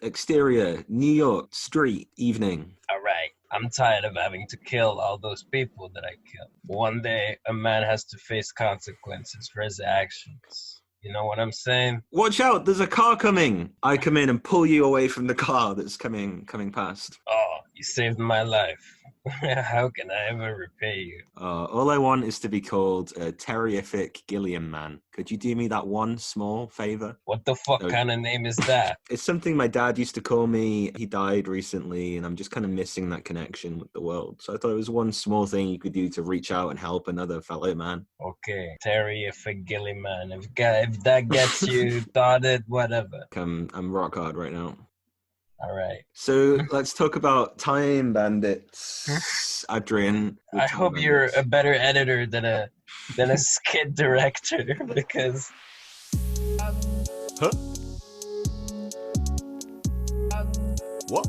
Exterior, New York, street, evening. All right. I'm tired of having to kill all those people that I killed. One day, a man has to face consequences for his actions. You know what I'm saying? Watch out, there's a car coming. I come in and pull you away from the car that's coming past. Oh, you saved my life. How can I ever repay you? All I want is to be called a Terry-ific Gilliam-man. Could you do me that one small favor? What the fuck kind of name is that? It's something my dad used to call me. He died recently, and I'm just kind of missing that connection with the world. So I thought it was one small thing you could do to reach out and help another fellow man. Okay, Terry-ific Gilliam-man. If that gets you started, whatever. I'm rock hard right now. All right. So let's talk about Time Bandits, Adrien. I hope you're a better editor than a skit director, because... Huh? What?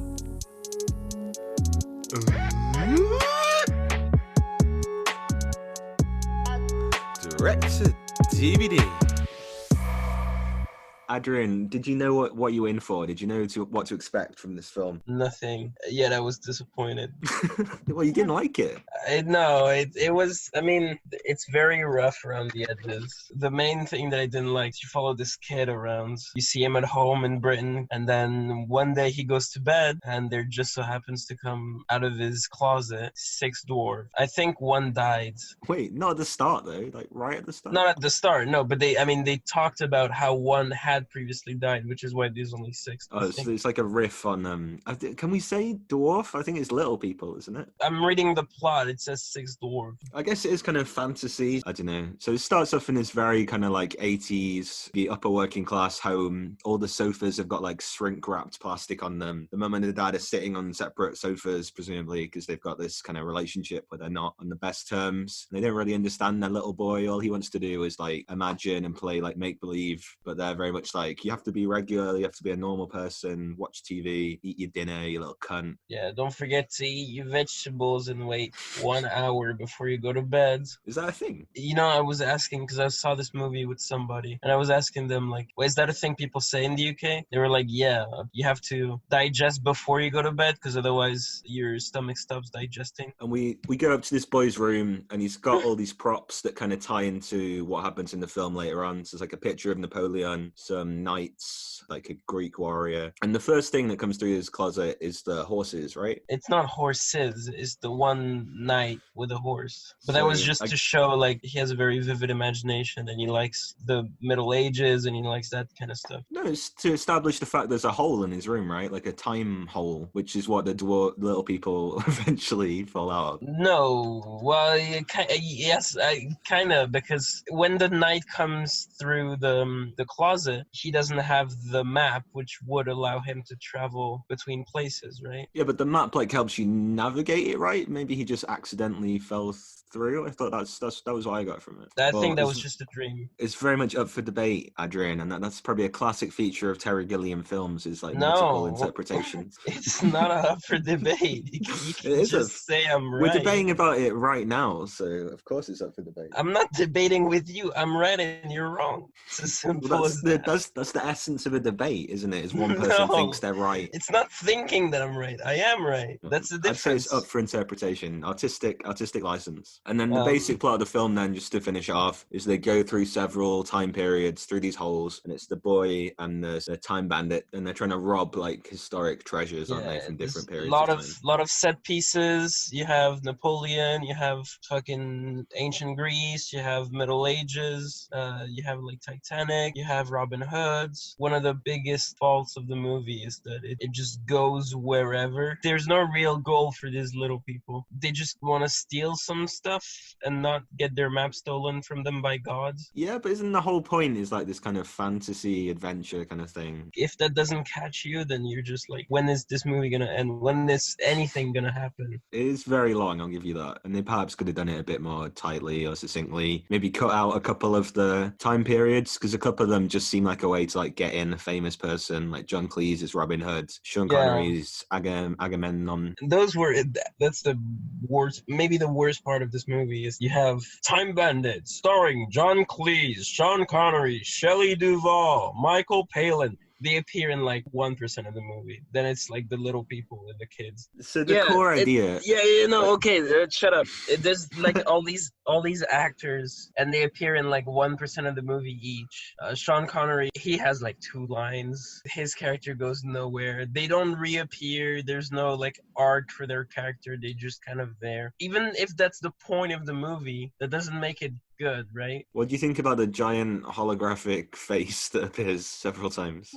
Direct to DVD. Adrien, did you know what you were in for? Did you know what to expect from this film? Nothing. Yet I was disappointed. Well, you didn't like it. No, it was, I mean, it's very rough around the edges. The main thing that I didn't like, you follow this kid around. You see him at home in Britain, and then one day he goes to bed, and there just so happens to come out of his closet 6 dwarves. I think one died. Wait, not at the start, though. Like, right at the start? Not at the start, no, but they talked about how one had previously died, which is why there's only 6. Oh, so it's like a riff on can we say dwarf? I think it's little people, isn't it? I'm reading the plot. It says 6 dwarves. I guess it is kind of fantasy. I don't know. So it starts off in this very kind of like 80s, the upper working class home. All the sofas have got like shrink wrapped plastic on them. The mum and the dad are sitting on separate sofas, presumably because they've got this kind of relationship where they're not on the best terms. They don't really understand their little boy. All he wants to do is like imagine and play like make believe, but they're very much like, you have to be regular, you have to be a normal person, watch TV, eat your dinner, you little cunt. Yeah, don't forget to eat your vegetables and wait 1 hour before you go to bed. Is that a thing? You know, I was asking, because I saw this movie with somebody, and I was asking them, like, well, is that a thing people say in the UK? They were like, yeah, you have to digest before you go to bed, because otherwise your stomach stops digesting. And we go up to this boy's room, and he's got all these props that kind of tie into what happens in the film later on. So it's like a picture of Napoleon, some knights, like a Greek warrior. And the first thing that comes through his closet is the horses, right? It's not horses, it's the one knight with a horse. But that was just to show, like, he has a very vivid imagination, and he likes the Middle Ages, and he likes that kind of stuff. No, it's to establish the fact there's a hole in his room, right? Like a time hole, which is what the little people eventually fall out of. No, well, yes, kind of, because when the knight comes through the closet, he doesn't have the map, which would allow him to travel between places, right? Yeah, but the map like helps you navigate it, right? Maybe he just accidentally fell through. I thought that was what I got from it. I think that was just a dream. It's very much up for debate, Adrien, and that's probably a classic feature of Terry Gilliam films, is like multiple interpretations. It's not up for debate. You can just say I'm right. We're debating about it right now, so of course it's up for debate. I'm not debating with you. I'm right and you're wrong. It's as simple as that. That's the essence of a debate, isn't it? Is one person thinks they're right. It's not thinking that I'm right. I am right. That's the difference. I'd say it's up for interpretation, artistic license. And then the basic plot of the film, then, just to finish off, is they go through several time periods through these holes, and it's the boy and the time bandit, and they're trying to rob like historic treasures, aren't they, from different periods. Lot of set pieces. You have Napoleon, you have fucking ancient Greece, you have Middle Ages, you have like Titanic, you have Robin Hood. One of the biggest faults of the movie is that it just goes wherever. There's no real goal for these little people. They just want to steal some stuff and not get their map stolen from them by gods. Yeah, but isn't the whole point is like this kind of fantasy adventure kind of thing? If that doesn't catch you, then you're just like, when is this movie gonna end? When is anything gonna happen? It is very long, I'll give you that. And they perhaps could have done it a bit more tightly or succinctly. Maybe cut out a couple of the time periods, because a couple of them just seem like a way to like get in a famous person, like John Cleese is Robin Hood, Sean Connery's Agamemnon. That's the worst, maybe the worst part of this movie is you have Time Bandits starring John Cleese, Sean Connery, Shelley Duvall, Michael Palin. they appear in like 1% of the movie. Then it's like the little people and the kids. So the core idea, Okay, shut up. There's like all these actors, and they appear in like 1% of the movie each. Sean Connery, he has like 2 lines. His character goes nowhere. They don't reappear. There's no like arc for their character. They just kind of there. Even if that's the point of the movie, that doesn't make it good, right? what do you think about the giant holographic face that appears several times?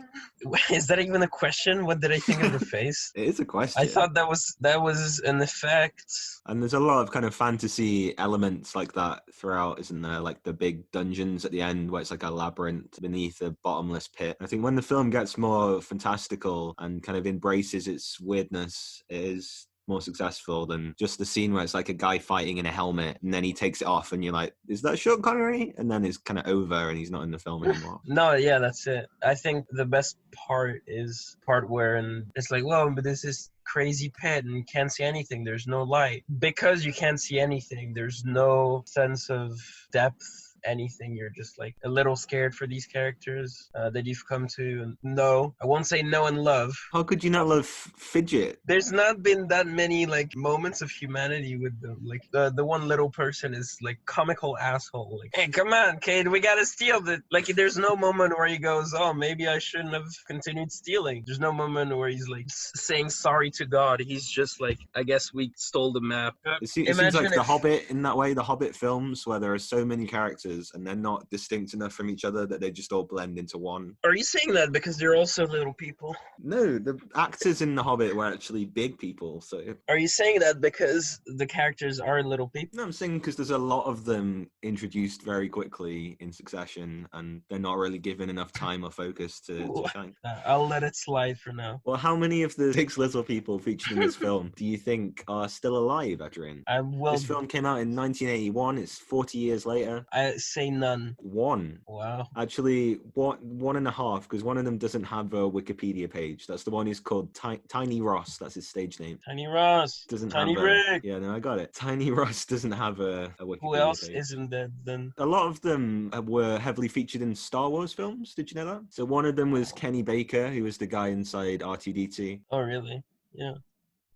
Is that even a question? What did I think of the face? It is a question. I thought that was an effect. And there's a lot of kind of fantasy elements like that throughout, isn't there? Like the big dungeons at the end where it's like a labyrinth beneath a bottomless pit. I think when the film gets more fantastical and kind of embraces its weirdness, it is more successful than just the scene where it's like a guy fighting in a helmet and then he takes it off and you're like, is that Sean Connery? And then it's kind of over and he's not in the film anymore. No, yeah, that's it. I think the best part is part where and it's like, whoa, but this is crazy pit and you can't see anything. There's no light. Because you can't see anything, there's no sense of depth, anything. You're just like a little scared for these characters that you've come to know. I won't say know and love. How could you not love Fidget? There's not been that many like moments of humanity with them. Like the one little person is like comical asshole. Like, hey, come on, kid, we gotta steal it. Like, there's no moment where he goes, oh, maybe I shouldn't have continued stealing. There's no moment where he's like saying sorry to God. He's just like, I guess we stole the map. It seems like The Hobbit in that way. The Hobbit films where there are so many characters and they're not distinct enough from each other that they just all blend into one. Are you saying that because they're also little people? No, the actors in The Hobbit were actually big people. So are you saying that because the characters are little people? No, I'm saying because there's a lot of them introduced very quickly in succession and they're not really given enough time or focus to shine. I'll let it slide for now. Well, how many of the 6 little people featured in this film do you think are still alive, Adrien? This film came out in 1981. It's 40 years later. I say none. 1. Wow. Actually, 1.5, because one of them doesn't have a Wikipedia page. That's the one who's called Tiny Ross. That's his stage name. Tiny Ross. Doesn't Tiny have Rick. Yeah, no, I got it. Tiny Ross doesn't have a Wikipedia Who else page. isn't dead then? A lot of them were heavily featured in Star Wars films. Did you know that? So one of them was Kenny Baker, who was the guy inside R2-D2. Oh, really? Yeah.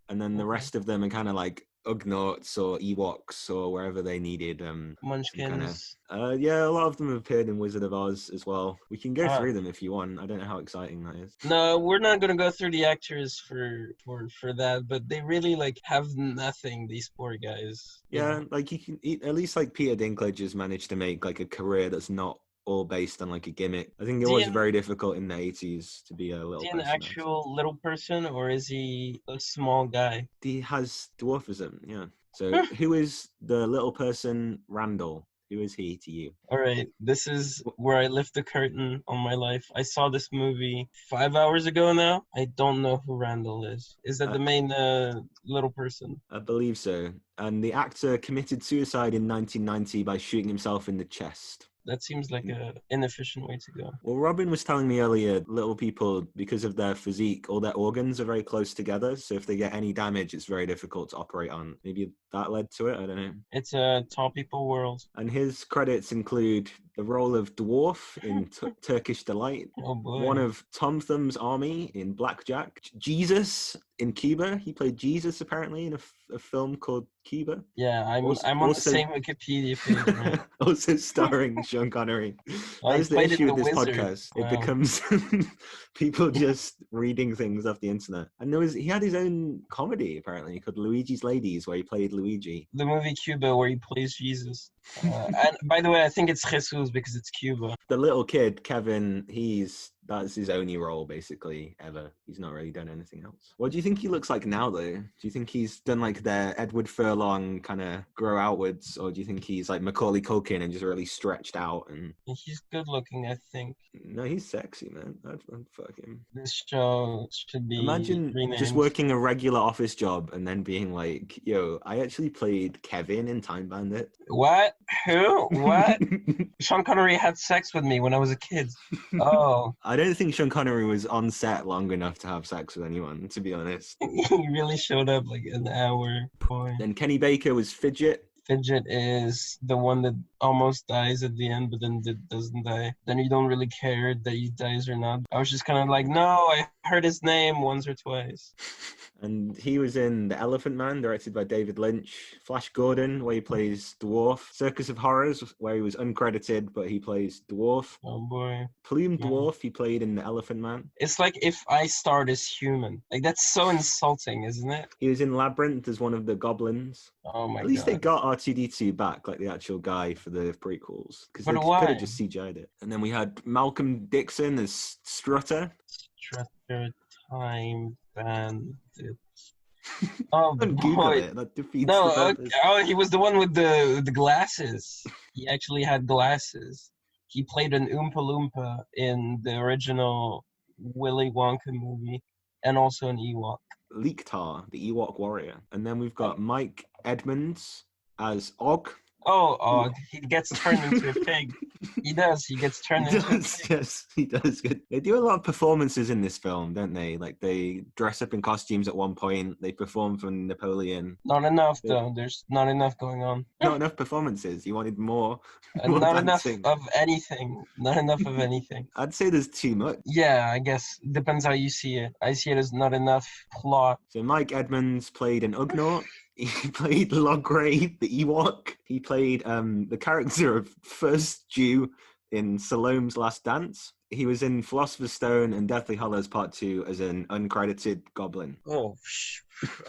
And then the rest of them are kind of like Ugnaughts or Ewoks or wherever they needed. Munchkins. Yeah, a lot of them have appeared in Wizard of Oz as well. We can go through them if you want. I don't know how exciting that is. No, we're not gonna go through the actors for that, but they really like have nothing. These poor guys. Yeah, like you can at least like Peter Dinklage has managed to make like a career that's not all based on like a gimmick. I think it was very difficult in the 80s to be a little person. Is he an actual little person or is he a small guy? He has dwarfism, yeah. So who is the little person Randall? Who is he to you? All right, this is where I lift the curtain on my life. I saw this movie 5 hours ago now. I don't know who Randall is. Is that the main little person? I believe so. And the actor committed suicide in 1990 by shooting himself in the chest. That seems like an inefficient way to go. Well, Robin was telling me earlier, little people, because of their physique, all their organs are very close together. So if they get any damage, it's very difficult to operate on. Maybe that led to it. I don't know. It's a tall people world. And his credits include the role of Dwarf in Turkish Delight. Oh boy. One of Tom Thumb's Army in Blackjack. Jesus in Cuba. He played Jesus apparently in a film called Cuba. Yeah, I'm on the same Wikipedia page. Right? Also starring Sean Connery. That is the issue with this podcast. Wow. It becomes people just reading things off the internet. And he had his own comedy apparently called Luigi's Ladies where he played Luigi. The movie Cuba where he plays Jesus. And by the way, I think it's Jesus because it's Cuba. The little kid, Kevin, that's his only role basically ever. He's not really done anything else. What do you think he looks like now though? Do you think he's done like the Edward Furlong kind of grow outwards, or do you think he's like Macaulay Culkin and just really stretched out? And he's good looking, I think. No, he's sexy, man. I'd fuck him. This show should be imagine renamed. Just working a regular office job and then being like, yo, I actually played Kevin in Time Bandits. What? Who? What? Sean Connery had sex with me when I was a kid. Oh. I don't think Sean Connery was on set long enough to have sex with anyone, to be honest. He really showed up like an hour. Boy. Then Kenny Baker was Fidget. Fidget is the one that almost dies at the end, but then doesn't die. Then you don't really care that he dies or not. I was just kind of like, no, I heard his name once or twice. And he was in The Elephant Man, directed by David Lynch. Flash Gordon, where he plays Dwarf. Circus of Horrors, where he was uncredited, but he plays Dwarf. Oh boy. Plume Yeah. Dwarf, he played in The Elephant Man. It's like if I starred as human. Like, that's so insulting, isn't it? He was in Labyrinth as one of the goblins. Oh my At least god. they got R2-D2 back, like the actual guy for the prequels. Because they But could why? have just CGI'd it. And then we had Malcolm Dixon as Strutter. Strutter, Time Bandits. Oh Don't Google boy. it. That defeats the No, purpose. oh, he was the one with the glasses. He actually had glasses. He played an Oompa Loompa in the original Willy Wonka movie, and also an Ewok. Leektar, the Ewok warrior. And then we've got Mike Edmonds as Og. Oh, he gets turned into a pig. He does. He gets turned into a pig. Yes, he does. They do a lot of performances in this film, don't they? Like, they dress up in costumes at one point. They perform for Napoleon. Not enough, though. There's not enough going on. Not enough performances. You wanted more. And more not dancing. enough of anything. Not enough of anything. I'd say there's too much. Yeah, I guess. Depends how you see it. I see it as not enough plot. So Mike Edmonds played an Ugnaught. He played Logray, the Ewok. He played the character of First Jew in Salome's Last Dance. He was in Philosopher's Stone and Deathly Hallows Part 2 as an uncredited goblin. Oh,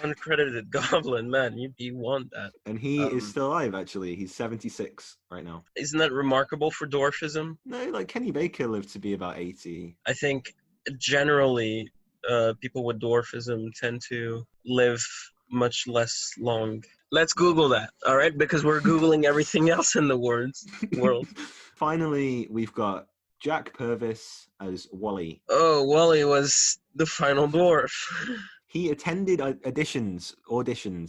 uncredited goblin, man. You want that. And he is still alive, actually. He's 76 right now. Isn't that remarkable for dwarfism? No, like Kenny Baker lived to be about 80. I think generally people with dwarfism tend to live much less long. Let's Google that, all right? Because we're Googling everything else in the world. Finally, we've got Jack Purvis as Wally. Oh, Wally was the final dwarf. He attended auditions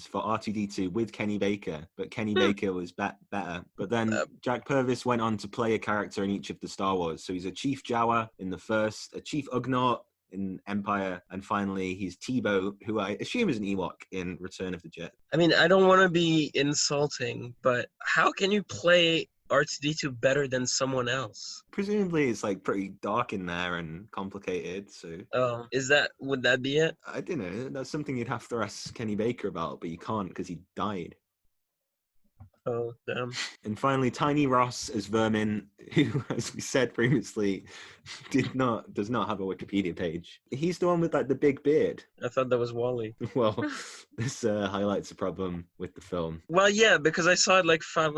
for R2-D2 with Kenny Baker, but Kenny Baker was better. But then Jack Purvis went on to play a character in each of the Star Wars. So he's a Chief Jawa in the first, a Chief Ugnaught in Empire, and finally he's Tebow, who I assume is an Ewok in Return of the Jet. I mean, I don't want to be insulting, but how can you play R2-D2 better than someone else? Presumably it's like pretty dark in there and complicated, so... Oh, would that be it? I don't know, that's something you'd have to ask Kenny Baker about, but you can't because he died. Oh, damn. And finally, Tiny Ross as Vermin, who, as we said previously, does not have a Wikipedia page. He's the one with like the big beard. I thought that was Wally. Well, this highlights a problem with the film. Well, yeah, because I saw it like 5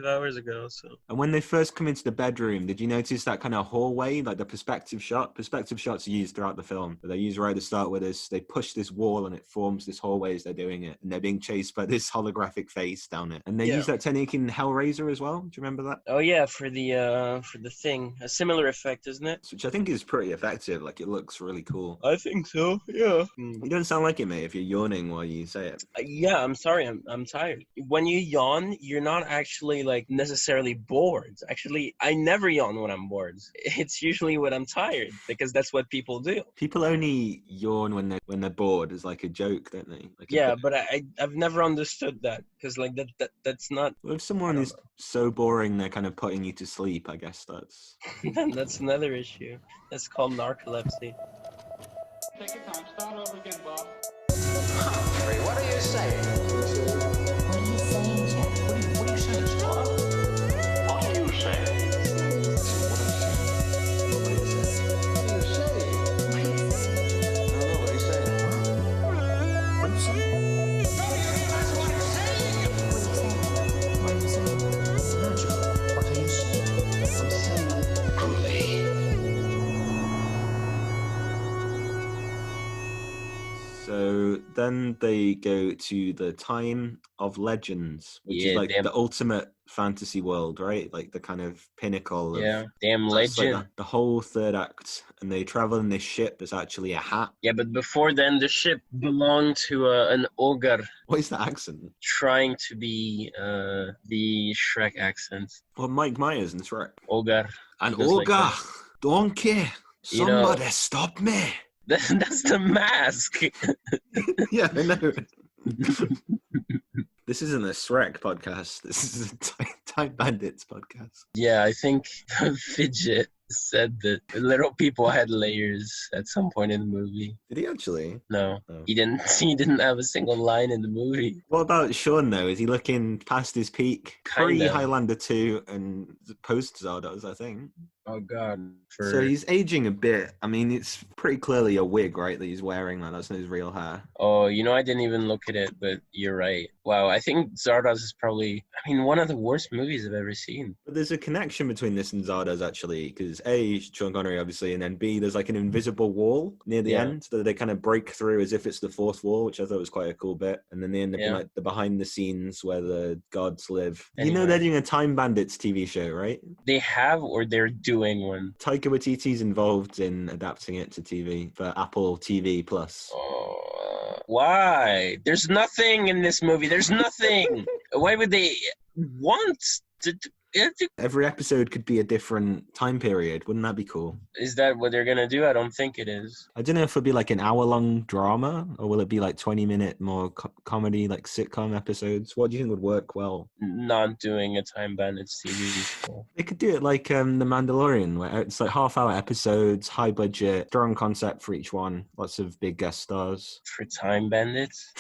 hours ago. So. And when they first come into the bedroom, did you notice that kind of hallway, like the perspective shot? Perspective shots are used throughout the film, but they use right at the start with this. They push this wall and it forms this hallway as they're doing it, and they're being chased by this holographic face down it. And they use that technique in Hellraiser as well. Do you remember that? Oh yeah, for the thing, a similar effect, isn't it? Which I think is pretty effective. Like, it looks really cool. I think so. Yeah. You don't sound like it, mate, if you're yawning while you say it. Yeah, I'm sorry. I'm tired. When you yawn, you're not actually like necessarily bored. Actually, I never yawn when I'm bored. It's usually when I'm tired, because that's what people do. People only yawn when they're bored as like a joke, don't they? Like but I've never understood that, because like that's not. Well, if someone is so boring they're kind of putting you to sleep, I guess that's. That's another issue. That's called narcolepsy. Take your time. Start over again, Bob. Terry, what are you saying? What are you saying, Jack? What are you saying, Spot? What are you saying? What are you saying? I don't know what he's saying. What are you saying? That's what he's saying! What are you saying? No, Joe. What are you saying? I'm saying groovy. So then they go to the Time of Legends, which is like the ultimate fantasy world, right? Like the kind of pinnacle of damn legend. like the whole third act, and they travel in this ship that's actually a hat. Yeah, but before then, the ship belonged to an ogre What is that accent? trying to be the Shrek accent. Well, Mike Myers in Shrek. Ogre. An Just like ogre, that. donkey, You know- somebody stop me. That's the mask. Yeah, I know. This isn't a Shrek podcast. This is a Time Bandits podcast. Yeah, I think Fidget said that little people had layers at some point in the movie. Did he actually? No, Oh. he didn't. He didn't have a single line in the movie. What about Sean, though? Is he looking past his peak? Kind of. Pre-Highlander 2 and post-Zardoz, I think. Oh God! So he's aging a bit. I mean, it's pretty clearly a wig, right, that he's wearing. Like, that's not his real hair. Oh, I didn't even look at it, but you're right. Wow, I think Zardoz is probably, one of the worst movies I've ever seen. But there's a connection between this and Zardoz, actually, because A, Sean Connery, obviously, and then B, there's like an invisible wall near the end that they kind of break through as if it's the fourth wall, which I thought was quite a cool bit. And then they end up in like the behind the scenes where the gods live. Anyway. They're doing a Time Bandits TV show, right? They have, or they're doing one. Taika Waititi's involved in adapting it to TV for Apple TV Plus. Why? There's nothing in this movie. There's nothing. Why would they want to? Every episode could be a different time period. Wouldn't that be cool? Is that what they're gonna do? I don't think it is. I don't know if it'll be like an hour-long drama, or will it be like 20-minute more comedy, like sitcom episodes? What do you think would work well? Not doing a Time Bandits TV show. They could do it like The Mandalorian, where it's like half-hour episodes, high budget, strong concept for each one, lots of big guest stars. For Time Bandits?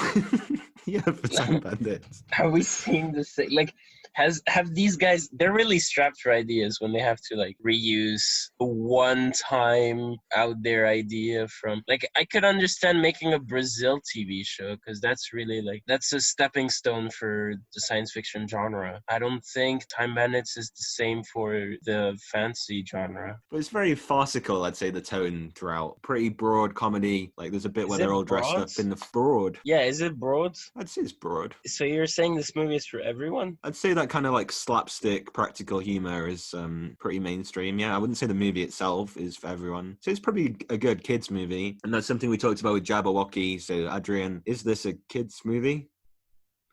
Yeah, for Time Bandits. Have we seen this? Like, have these guys? They're really strapped for ideas when they have to like reuse a one-time out there idea from. Like, I could understand making a Brazil TV show because that's really that's a stepping stone for the science fiction genre. I don't think Time Bandits is the same for the fantasy genre. But it's very farcical, I'd say, the tone throughout. Pretty broad comedy. Like, there's a bit where they're all dressed up in the broad. Yeah, is it broad? I'd say it's broad. So you're saying this movie is for everyone? I'd say that kind of like slapstick practical humor is pretty mainstream. Yeah, I wouldn't say the movie itself is for everyone. So it's probably a good kids movie. And that's something we talked about with Jabberwocky. So Adrien, is this a kids movie?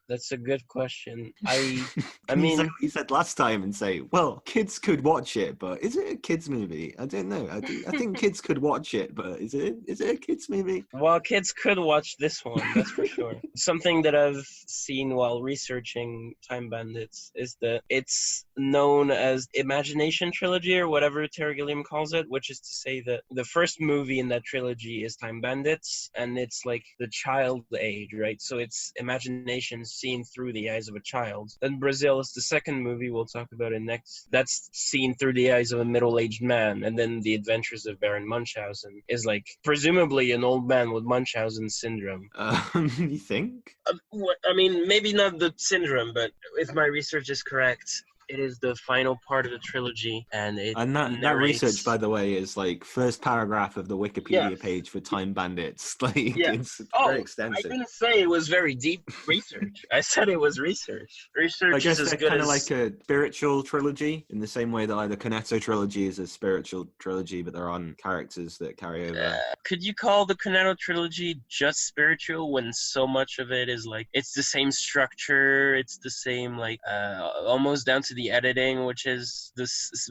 That's a good question. I Say mean, what you said last time and say, well, kids could watch it, but is it a kids movie? I don't know. I think kids could watch it, but is it a kids movie? Well, kids could watch this one, that's for sure. Something that I've seen while researching Time Bandits is that it's known as Imagination Trilogy, or whatever Terry Gilliam calls it, which is to say that the first movie in that trilogy is Time Bandits, and it's like the child age, right? So it's imagination seen through the eyes of a child. Then Brazil is the second movie we'll talk about in next. That's seen through the eyes of a middle-aged man. And then The Adventures of Baron Munchausen is like presumably an old man with Munchausen syndrome. You think? I mean, maybe not the syndrome, but if my research is correct, it is the final part of the trilogy, and that research, by the way, is like first paragraph of the Wikipedia page for Time Bandits. It's very extensive. I didn't say it was very deep research. I said it was research. Research I guess is as they're good kind of as... like a spiritual trilogy, in the same way that like the Cornetto trilogy is a spiritual trilogy, but they're on characters that carry over. Could you call the Cornetto trilogy just spiritual when so much of it is like it's the same structure, it's the same almost down to the editing, which is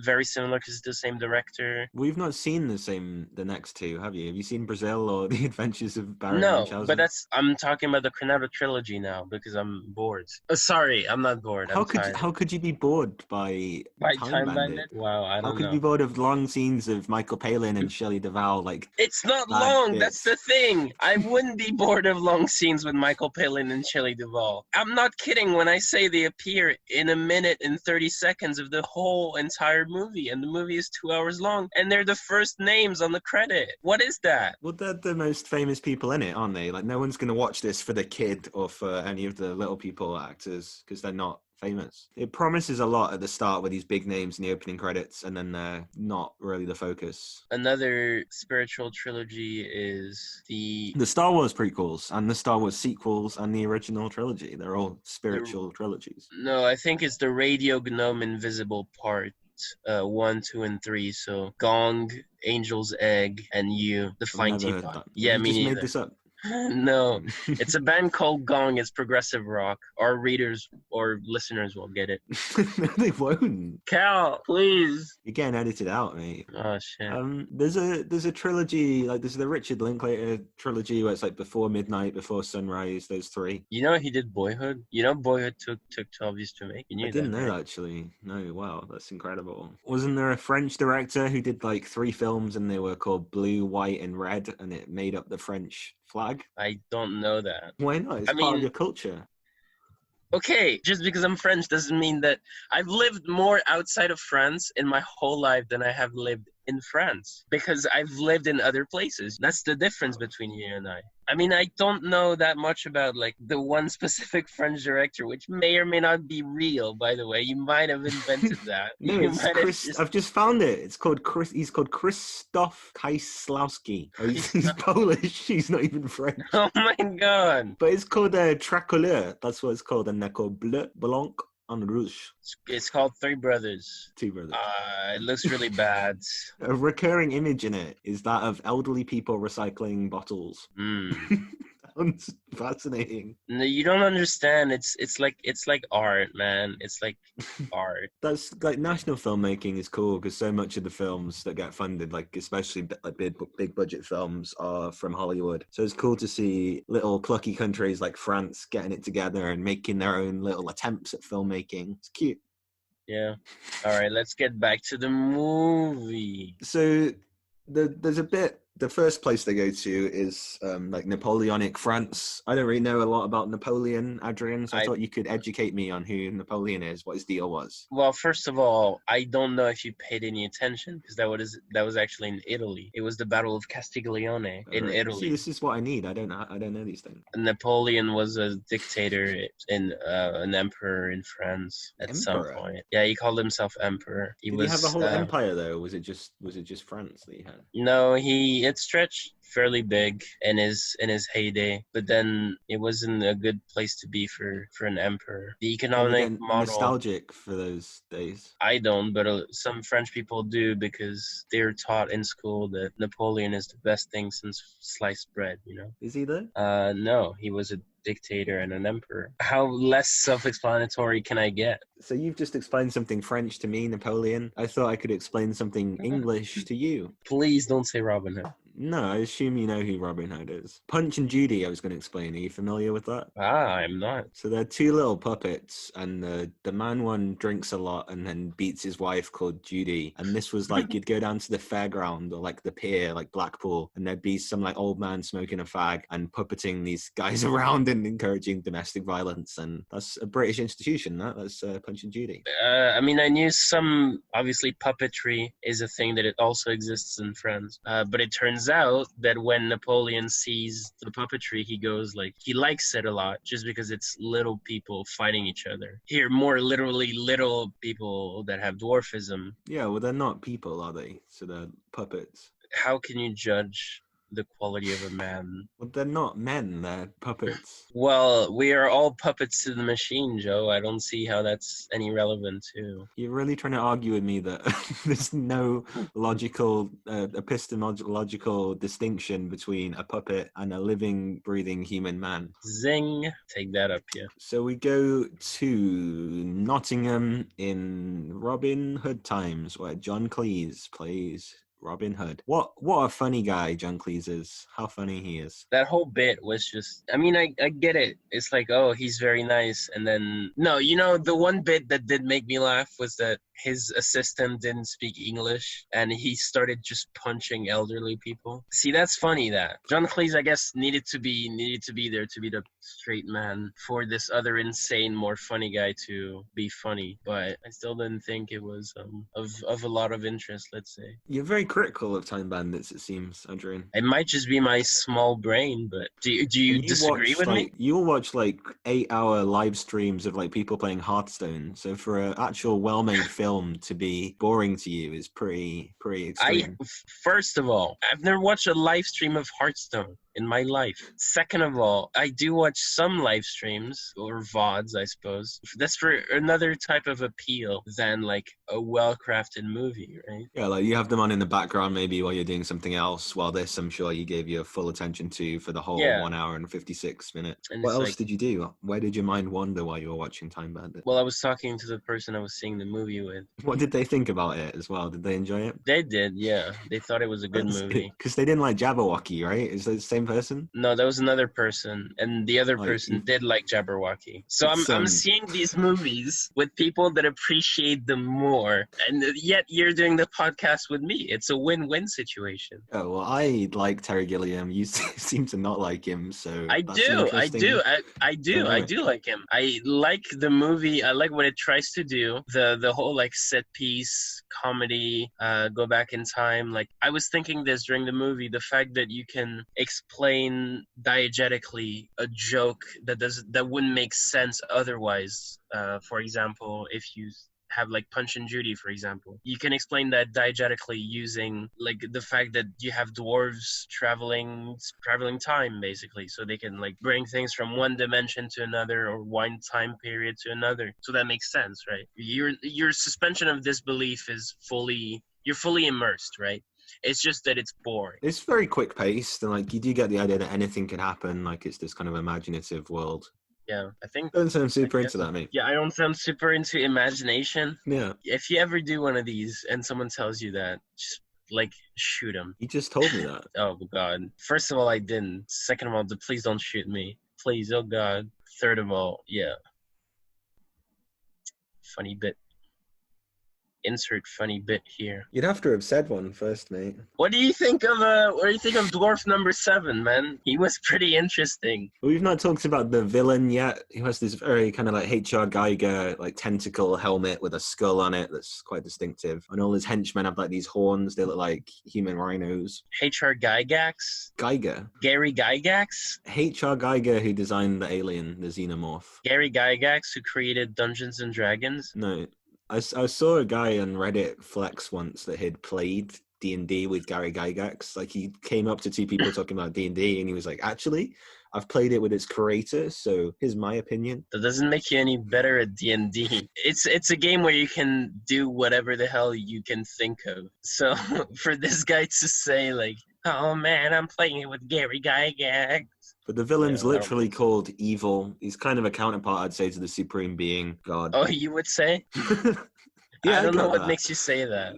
very similar because it's the same director. We've not seen the next two, have you? Have you seen Brazil or The Adventures of Baron Munchausen? No, but I'm talking about the Cornetto trilogy now because I'm bored. Sorry, I'm not bored. How could you be bored by Time Bandit? Wow, I don't know. How could you be bored of long scenes of Michael Palin and Shelley Duvall? It's not long. That's the thing. I wouldn't be bored of long scenes with Michael Palin and Shelley Duvall. I'm not kidding when I say they appear in a minute and 30 seconds of the whole entire movie, and the movie is 2 hours long, and they're the first names on the credit. What is that? Well, they're the most famous people in it, aren't they? Like, no one's going to watch this for the kid or for any of the little people actors because they're not famous. It promises a lot at the start with these big names in the opening credits, and then they're not really the focus. Another spiritual trilogy is the Star Wars prequels and the Star Wars sequels and the original trilogy. They're all spiritual trilogies. No, I think it's the Radio Gnome Invisible part 1, 2, and 3. So Gong, Angel's Egg, and You, the Fine Teapot. Yeah, you me just neither. made this up. No, it's a band called Gong. It's progressive rock. Our readers or listeners will get it. No, they won't. Cal, please. You're getting edited out, mate. Oh shit. There's a trilogy, like there's the Richard Linklater trilogy where it's like Before Midnight, Before Sunrise, those three. You know he did Boyhood. You know Boyhood took 12 years to make. You knew I didn't that, know right? that actually. No, wow, that's incredible. Wasn't there a French director who did like 3 films and they were called Blue, White, and Red, and it made up the French flag? I don't know that. Why not? It's I part of mean- your culture. Okay, just because I'm French doesn't mean that I've lived more outside of France in my whole life than I have lived in France, because I've lived in other places. That's the difference between you and I. I mean, I don't know that much about like the one specific French director, which may or may not be real, by the way. You might have invented that. No, You it's might have Chris. just- I've just found it. It's called Chris. He's called Krzysztof Kieślowski. Oh, he's Polish. He's not even French. Oh my god. But it's called Tricolore. That's what it's called, and they're called Bleu, Blanc, and Rouge. It's called Three Brothers. 2 brothers. It looks really bad. A recurring image in it is that of elderly people recycling bottles. Mm. Sounds fascinating. No, you don't understand. It's like art, man. It's like art. That's like national filmmaking is cool because so much of the films that get funded, like especially like big budget films, are from Hollywood. So it's cool to see little plucky countries like France getting it together and making their own little attempts at filmmaking. It's cute. Yeah. All right, let's get back to the movie. So there's a bit. The first place they go to is like Napoleonic France. I don't really know a lot about Napoleon, Adrien, so I thought you could educate me on who Napoleon is, what his deal was. Well, first of all, I don't know if you paid any attention because that was actually in Italy. It was the Battle of Castiglione in Right. Italy. See, this is what I need. I don't know these things. Napoleon was a dictator in an emperor in France at some Emperor? point. Yeah, he called himself emperor. Did he have a whole empire though? Or was it just France that he had? No, it stretched fairly big in his heyday, but then it wasn't a good place to be for an emperor. The economic model. Nostalgic for those days. I don't, but some French people do because they're taught in school that Napoleon is the best thing since sliced bread. You know? Is he though? No, he was a dictator and an emperor. How less self-explanatory can I get? So you've just explained something French to me, Napoleon. I thought I could explain something English to you. Please don't say Robin Hood. No, I assume you know who Robin Hood is. Punch and Judy, I was going to explain. Are you familiar with that? I'm not. So they're 2 little puppets, and the man one drinks a lot and then beats his wife called Judy. And this was like you'd go down to the fairground or like the pier, like Blackpool, and there'd be some like old man smoking a fag and puppeting these guys around and encouraging domestic violence. And that's a British institution. That's Punch and Judy. I mean, I knew obviously puppetry is a thing that it also exists in France. But it turns out that when Napoleon sees the puppetry, he goes like, he likes it a lot just because it's little people fighting each other. Here, more literally little people that have dwarfism. Yeah, well, they're not people, are they? So they're puppets. How can you judge the quality of a man? Well, they're not men, they're puppets. Well, we are all puppets to the machine, Joe. I don't see how that's any relevant to. You're really trying to argue with me that there's no logical, epistemological distinction between a puppet and a living, breathing human man. Zing. Take that up, yeah. So we go to Nottingham in Robin Hood times, where John Cleese plays Robin Hood. What a funny guy John Cleese is. How funny he is. That whole bit was just, I mean, I get it. It's like, oh, he's very nice. And then, no, you know, the one bit that did make me laugh was that his assistant didn't speak English and he started just punching elderly people. See, that's funny that John Cleese, I guess, needed to be there to be the straight man for this other insane, more funny guy to be funny. But I still didn't think it was of a lot of interest, let's say. You're very critical of Time Bandits, it seems, Adrien. It might just be my small brain, but do you disagree with me? You'll watch like 8-hour live streams of like people playing Hearthstone. So for an actual well-made film to be boring to you is pretty extreme. First of all, I've never watched a live stream of Hearthstone. in my life. Second of all, I do watch some live streams or VODs, I suppose. That's for another type of appeal than like a well-crafted movie, right? Yeah, like you have them on in the background maybe while you're doing something else, while this I'm sure you gave your full attention to for the whole Yeah. 1 hour and 56 minutes. And What it's else like- did you do? Where did your mind wander while you were watching Time Bandits? Well, I was talking to the person I was seeing the movie with. What did they think about it as well? Did they enjoy it? They did, yeah. They thought it was a good movie. Because they didn't like Jabberwocky, right? Is that the same person? No, that was another person, and the other Oh, person you- did like Jabberwocky. So It's, I'm seeing these movies with people that appreciate them more, and yet you're doing the podcast with me. It's a win-win situation. Oh, well, I like Terry Gilliam. You seem to not like him, so I that's do interesting. I do like him. I like the movie. I like what it tries to do. The whole like set piece comedy, go back in time. Like I was thinking this during the movie, the fact that you can explain diegetically a joke that wouldn't make sense otherwise. For example, if you have like Punch and Judy, for example, you can explain that diegetically using like the fact that you have dwarves traveling time, basically, so they can like bring things from one dimension to another or one time period to another. So that makes sense, right? Your suspension of disbelief is you're fully immersed, right? It's just that it's boring. It's very quick paced, and like you do get the idea that anything can happen. Like it's this kind of imaginative world. Yeah, I think. Don't sound super I into guess- that, mate. Yeah, I don't sound super into imagination. Yeah, If you ever do one of these and someone tells you that, just like shoot them. you just told me that. Oh God! First of all, I didn't. Second of all, please don't shoot me, please. Oh God. Third of all, yeah. Funny bit. Insert funny bit here. You'd have to have said one first, mate. What do you think of Dwarf number 7, man? He was pretty interesting. We've not talked about the villain yet. He has this very kind of like H.R. Geiger, like tentacle helmet with a skull on it that's quite distinctive. And all his henchmen have like these horns. They look like human rhinos. H.R. Gygax? Geiger. Gary Gygax? H.R. Geiger, who designed the alien, the xenomorph. Gary Gygax, who created Dungeons and Dragons? No, I saw a guy on Reddit flex once that had played D&D with Gary Gygax. Like he came up to two people talking about D&D and he was like, actually, I've played it with its creator, so here's my opinion. That doesn't make you any better at D&D. It's a game where you can do whatever the hell you can think of. So for this guy to say like, oh man, I'm playing it with Gary Gygax. But the villain's Yeah, I don't literally called evil. He's kind of a counterpart, I'd say, to the supreme being, God. Oh, you would say? Yeah, I don't know got what that. makes you say that.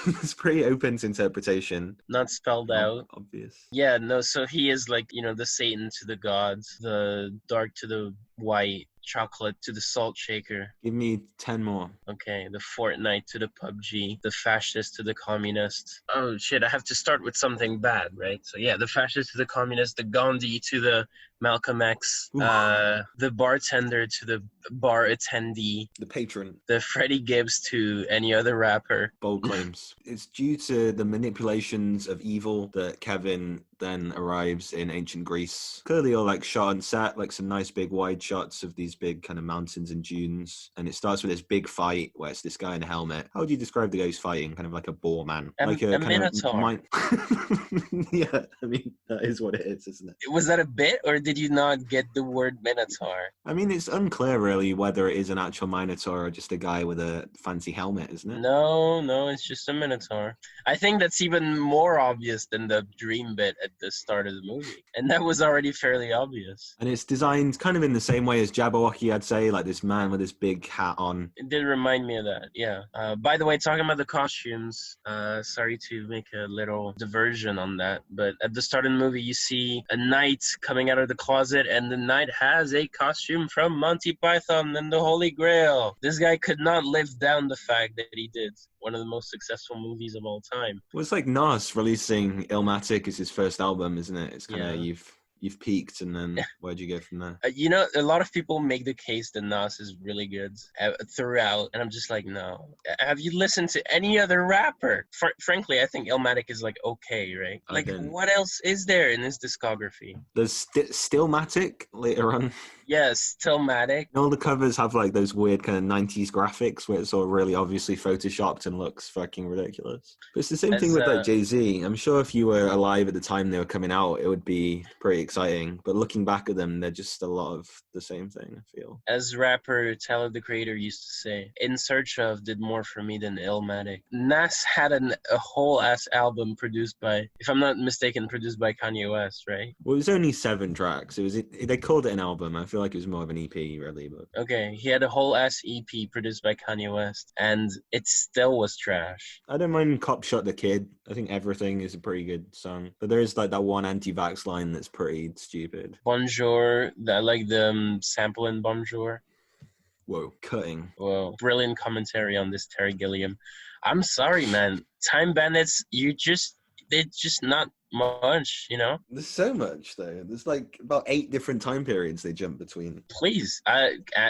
It's pretty open to interpretation. Not spelled out. Obvious. Yeah, no, so he is like, the Satan to the gods, the dark to the white, chocolate to the salt shaker. Give me 10 more. Okay, the Fortnite to the PUBG, the fascist to the communist. Oh shit, I have to start with something bad, right? So yeah, the fascist to the communist, the Gandhi to the Malcolm X, Oof. the bartender to the bar attendee, The patron. the Freddie Gibbs to any other rapper. Bold claims. It's due to the manipulations of evil that Kevin then arrives in ancient Greece. Clearly all like shot on set, like some nice big wide shots of these big kind of mountains and dunes. And it starts with this big fight where it's this guy in a helmet. How would you describe the guy who's fighting? Kind of like a boar man. Like A kind minotaur. Yeah, I mean, that is what it is, isn't it? Was that a bit, or did you not get the word minotaur? I mean, it's unclear really whether it is an actual minotaur or just a guy with a fancy helmet, isn't it? No, it's just a minotaur. I think that's even more obvious than the dream bit at the start of the movie. And that was already fairly obvious. And it's designed kind of in the same way as Jabberwocky, I'd say, like this man with this big hat on. It did remind me of that, yeah. By the way, talking about the costumes, sorry to make a little diversion on that, but at the start of the movie, you see a knight coming out of the closet, and the knight has a costume from Monty Python and the Holy Grail. This guy could not live down the fact that he did one of the most successful movies of all time. Well, it's like Nas releasing Illmatic as his first album, isn't it? It's kind of Yeah. you've peaked, and then where'd you go from there? A lot of people make the case that Nas is really good throughout, and I'm just like, no. Have you listened to any other rapper? Frankly, I think Illmatic is like okay, right? I Like, didn't. what else is there in his discography? There's Stillmatic later on. Yeah, Stillmatic. All the covers have like those weird kind of 90s graphics where it's all really obviously photoshopped and looks fucking ridiculous. But it's the same thing As with like Jay-Z. I'm sure if you were alive at the time they were coming out, it would be pretty exciting. But looking back at them, they're just a lot of the same thing, I feel. as rapper Tyler the Creator used to say, In Search Of did more for me than Illmatic. Nas had a whole ass album produced by, if I'm not mistaken, produced by Kanye West, right? Well, it was only 7 tracks. They called it an album. I feel like it was more of an EP, really. But Okay, he had a whole ass EP produced by Kanye West, and it still was trash. I don't mind Cop Shot the Kid. I think Everything is a pretty good song. But there is like that one anti-vax line that's pretty stupid. Bonjour, I like the sample in Bonjour. Whoa, cutting. Well, brilliant commentary on this Terry Gilliam. I'm sorry, man. Time Bandits, they're just not much, you know? There's so much, though. There's like about 8 different time periods they jump between. Please,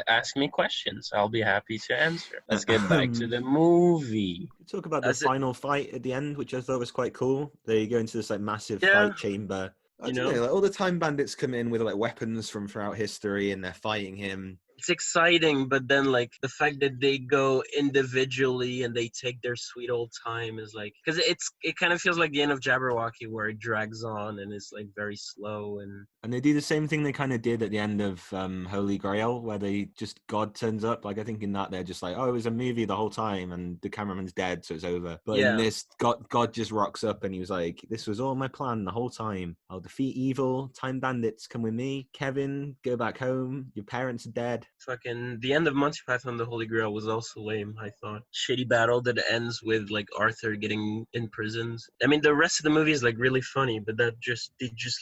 ask me questions. I'll be happy to answer. Let's get back to the movie. Talk about the final fight at the end, which I thought was quite cool. They go into this like massive fight chamber. I don't know, like all the Time Bandits come in with like weapons from throughout history and they're fighting him. It's exciting, but then like the fact that they go individually and they take their sweet old time is like, because it kind of feels like the end of Jabberwocky where it drags on and it's like very slow and they do the same thing they kind of did at the end of Holy Grail, where they just God turns up. Like I think in that they're just like, oh, it was a movie the whole time and the cameraman's dead, so it's over. But in this, God just rocks up and he was like, this was all my plan the whole time. I'll defeat evil. Time Bandits, come with me. Kevin, go back home. Your parents are dead. Fucking the end of Monty Python the Holy Grail was also lame, I thought. Shitty battle that ends with like Arthur getting imprisoned. I mean, the rest of the movie is like really funny, but they just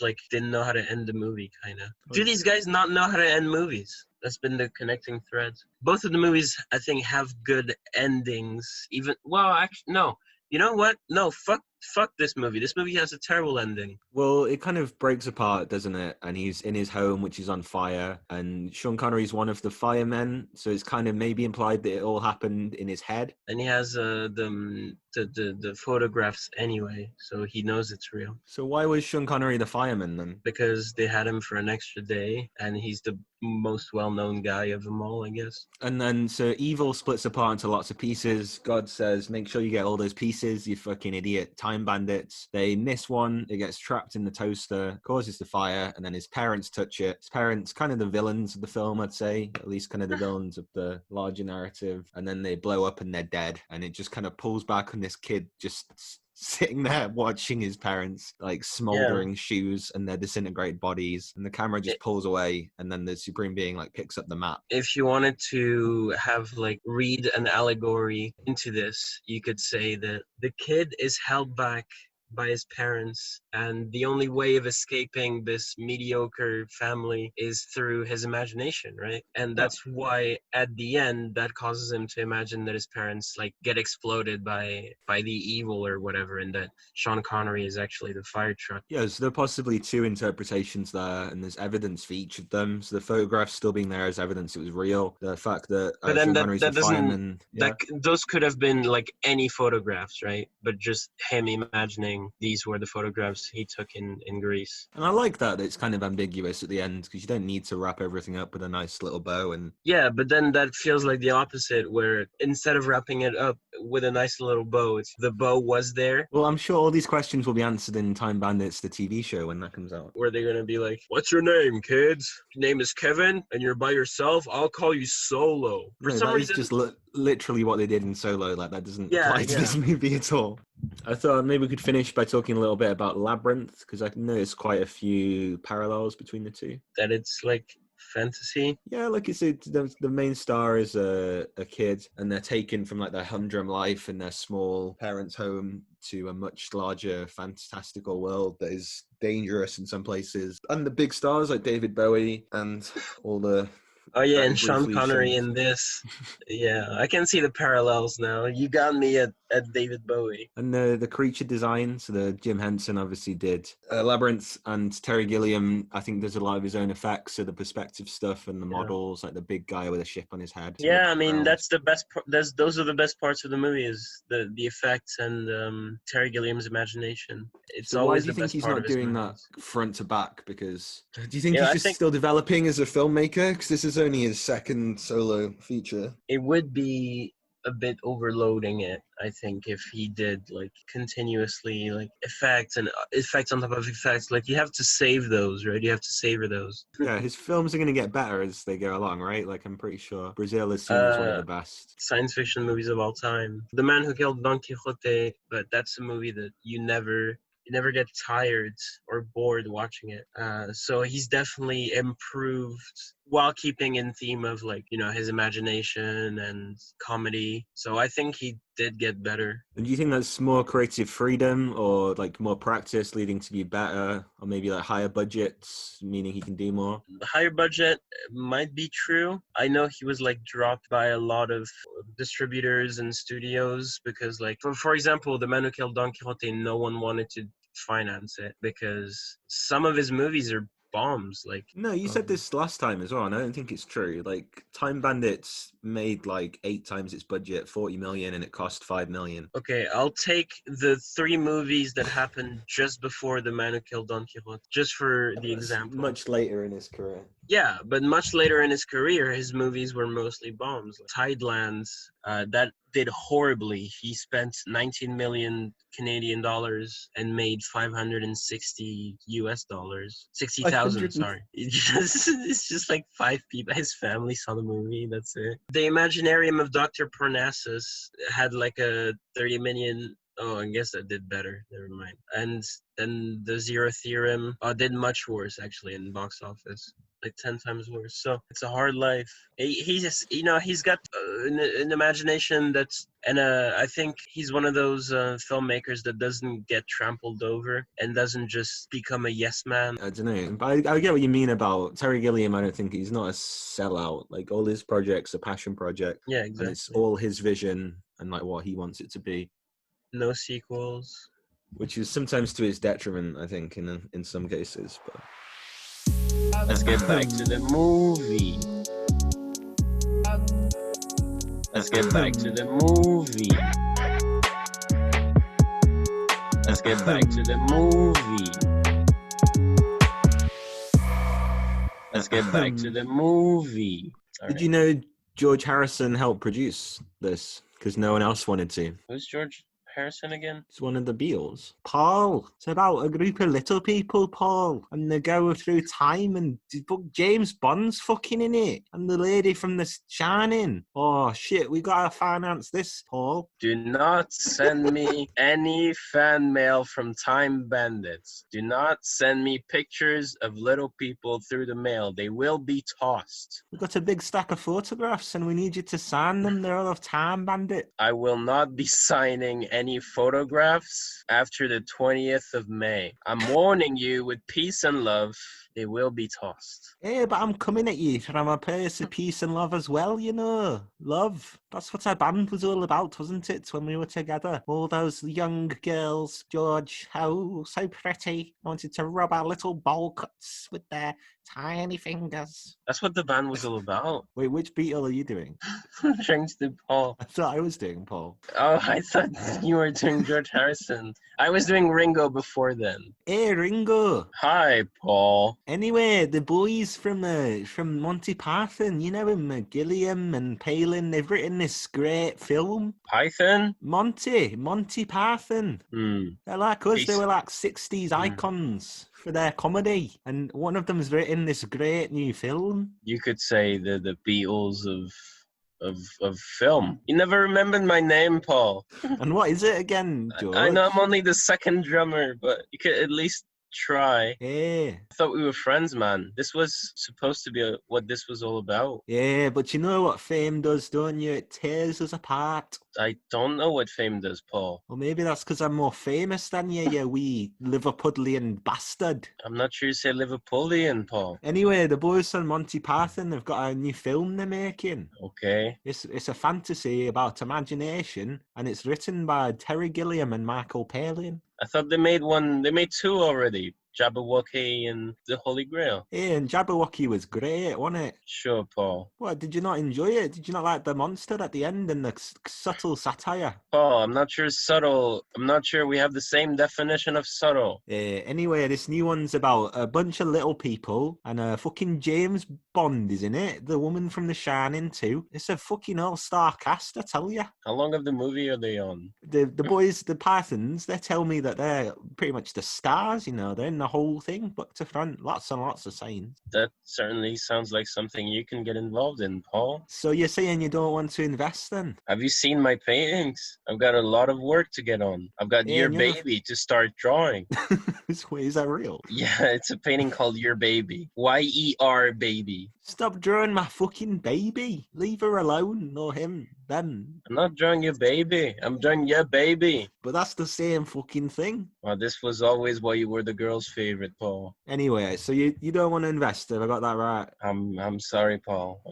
like didn't know how to end the movie, kind of. Do these guys not know how to end movies? That's been the connecting thread. Both of the movies, I think, have good endings. Actually, no. You know what? No, fuck this movie. This movie has a terrible ending. Well, it kind of breaks apart, doesn't it? And he's in his home, which is on fire. And Sean Connery's one of the firemen. So it's kind of maybe implied that it all happened in his head. And he has the photographs anyway, so he knows it's real. So why was Sean Connery the fireman then? Because they had him for an extra day, and he's the most well-known guy of them all, I guess. And then, so evil splits apart into lots of pieces. God says, make sure you get all those pieces, you fucking idiot. Time Bandits. They miss one, it gets trapped in the toaster, causes the fire, and then his parents touch it. His parents, kind of the villains of the film, I'd say, at least kind of the villains of the larger narrative. And then they blow up and they're dead. And it just kind of pulls back on this kid just sitting there watching his parents like smoldering shoes and their disintegrated bodies, and the camera just pulls away, and then the Supreme Being like picks up the map. If you wanted to have like read an allegory into this, you could say that the kid is held back by his parents, and the only way of escaping this mediocre family is through his imagination, right? And that's why at the end that causes him to imagine that his parents like get exploded by the evil or whatever, and that Sean Connery is actually the fire truck. Yeah, so there are possibly 2 interpretations there, and there's evidence for each of them. So the photographs still being there as evidence it was real. The fact that Sean Connery's a fireman, those could have been like any photographs, right? But just him imagining these were the photographs he took in Greece. And I like that it's kind of ambiguous at the end, because you don't need to wrap everything up with a nice little bow. And yeah, but then that feels like the opposite, where instead of wrapping it up with a nice little bow, it's the bow was there. Well, I'm sure all these questions will be answered in Time Bandits, the TV show, when that comes out. Where they're going to be like, what's your name, kids? Your name is Kevin, and you're by yourself? I'll call you Solo. For some reason... just literally what they did in Solo. Like, that doesn't apply to this movie at all. I thought maybe we could finish by talking a little bit about Labyrinth, because I noticed quite a few parallels between the two. That it's like fantasy. Yeah, like you said, the main star is a kid, and they're taken from like their humdrum life in their small parents' home to a much larger fantastical world that is dangerous in some places. And the big stars like David Bowie and all the... Oh yeah, and Sean Connery in this. Yeah, I can see the parallels now. You got me at at David Bowie. And the creature design, so the Jim Henson obviously did Labyrinth, and Terry Gilliam, I think, does a lot of his own effects, so the perspective stuff and the models, like the big guy with a ship on his head. Yeah, I mean that's the best. Those are the best parts of the movie, is the effects and Terry Gilliam's imagination. It's so why always do you the think best he's part not of his doing movies. that front to back? Because do you think Yeah, he's I just think still developing as a filmmaker? Because this is only his second solo feature. it would be a bit overloading it, I think, if he did like continuously like effects and effects on top of effects. Like you have to save those, right? You have to savor those. Yeah, his films are going to get better as they go along, right? Like, I'm pretty sure Brazil is seen as one of the best. Science fiction movies of all time. The Man Who Killed Don Quixote, but that's a movie that you never get tired or bored watching it. So he's definitely improved while keeping in theme of like, you know, his imagination and comedy. So I think he did get better. And do you think that's more creative freedom or like more practice leading to be better, or maybe like higher budgets, meaning he can do more? The higher budget might be true. I know he was like dropped by a lot of distributors and studios because like, for example, The Man Who Killed Don Quixote, no one wanted to finance it because some of his movies are bombs. Like, No, you said this last time as well, and I don't think it's true. Like, Time Bandits made like 8 times its budget, 40 million, and it cost 5 million. okay, I'll take the 3 movies that happened just before The Man Who Killed Don Quixote, just for the example. Much later in his career. Yeah, but much later in his career, his movies were mostly bombs. Tidelands, that did horribly. He spent 19 million Canadian dollars and made 560 US dollars. 60,000, sorry. It's just like 5 people. His family saw the movie, that's it. The Imaginarium of Dr. Parnassus had like a 30 million. Oh, I guess that did better. Never mind. And then the Zero Theorem did much worse, actually, in box office. Like 10 times worse. So it's a hard life. He just, you know, he's got an imagination that's, and I think he's one of those filmmakers that doesn't get trampled over and doesn't just become a yes man. I don't know, but I get what you mean about Terry Gilliam. I don't think he's not a sellout. Like, all his projects are passion project. Yeah, exactly. And it's all his vision and like what he wants it to be. No sequels. Which is sometimes to his detriment, I think, in some cases. But let's get back to the movie. Let's get back to the movie. Let's get back to the movie. Let's get back to the movie. Did you know George Harrison helped produce this? Because no one else wanted to. Who's George Harrison again? It's one of the Beatles. Paul. It's about a group of little people, Paul. And they go through time, and James Bond's fucking in it. And the lady from The Shining. Oh, shit, we gotta finance this, Paul. Do not send me any fan mail from Time Bandits. Do not send me pictures of little people through the mail. They will be tossed. We've got a big stack of photographs, and we need you to sign them. They're all of Time Bandit. I will not be signing any photographs after the 20th of May. I'm warning you with peace and love, they will be tossed. Yeah, but I'm coming at you from a place of peace and love as well, you know. Love. That's what our band was all about, wasn't it, when we were together? All those young girls, George, oh, so pretty, wanted to rub our little bowl cuts with their tiny fingers. That's what the band was all about. Wait, which Beatle are you doing? Trying to do Paul. I thought I was doing Paul. Oh, I thought you were doing George Harrison. I was doing Ringo before then. Hey, Ringo. Hi, Paul. Anyway, the boys from Monty Python, you know him, Gilliam and Palin, they've written this great film. Python? Monty Python. They're like us, they were like 60s icons for their comedy. And one of them's written this great new film. You could say the Beatles of film. You never remembered my name, Paul. And what is it again, George? I know I'm only the second drummer, but you could at least try. Yeah. I thought we were friends, man. This was supposed to be what this was all about. Yeah, but you know what fame does, don't you? It tears us apart. I don't know what fame does, Paul. Well, maybe that's because I'm more famous than you, you wee Liverpudlian bastard. I'm not sure you say Liverpoolian, Paul. Anyway, the boys from Monty Python have got a new film they're making. Okay. It's a fantasy about imagination, and it's written by Terry Gilliam and Michael Palin. I thought they made two already. Jabberwocky and the Holy Grail. Hey, and Jabberwocky was great, wasn't it? Sure, Paul. What, did you not enjoy it? Did you not like the monster at the end and the subtle satire? Paul, I'm not sure subtle. I'm not sure we have the same definition of subtle. Anyway, this new one's about a bunch of little people, and fucking James Bond is in it. The woman from The Shining too. It's a fucking all-star cast, I tell you. How long of the movie are they on? The boys, the Pythons, they tell me that they're pretty much the stars, you know. They're in the whole thing, but to front, lots and lots of signs. That certainly sounds like something you can get involved in, Paul. So you're saying you don't want to invest then? Have you seen my paintings? I've got a lot of work to get on. I've got Yeah, Your and you're- Baby to start drawing. Is that real? Yeah, it's a painting called Your Baby. Y-E-R baby. Stop drawing my fucking baby. Leave her alone, or him, them. I'm not drawing your baby. I'm drawing your baby. But that's the same fucking thing. Well, this was always why you were the girl's favorite, Paul. Anyway, so you don't want to invest, have I got that right? I'm sorry, Paul.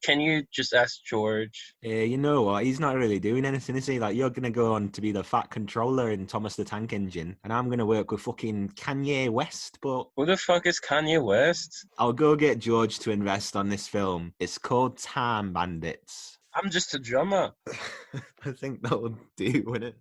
Can you just ask George? You know what? He's not really doing anything, is he? Like, you're going to go on to be the fat controller in Thomas the Tank Engine, and I'm going to work with fucking Kanye West, but Who the fuck is Kanye West? I'll go get George to invest on this film. It's called Time Bandits. I'm just a drummer. I think that'll do, wouldn't it?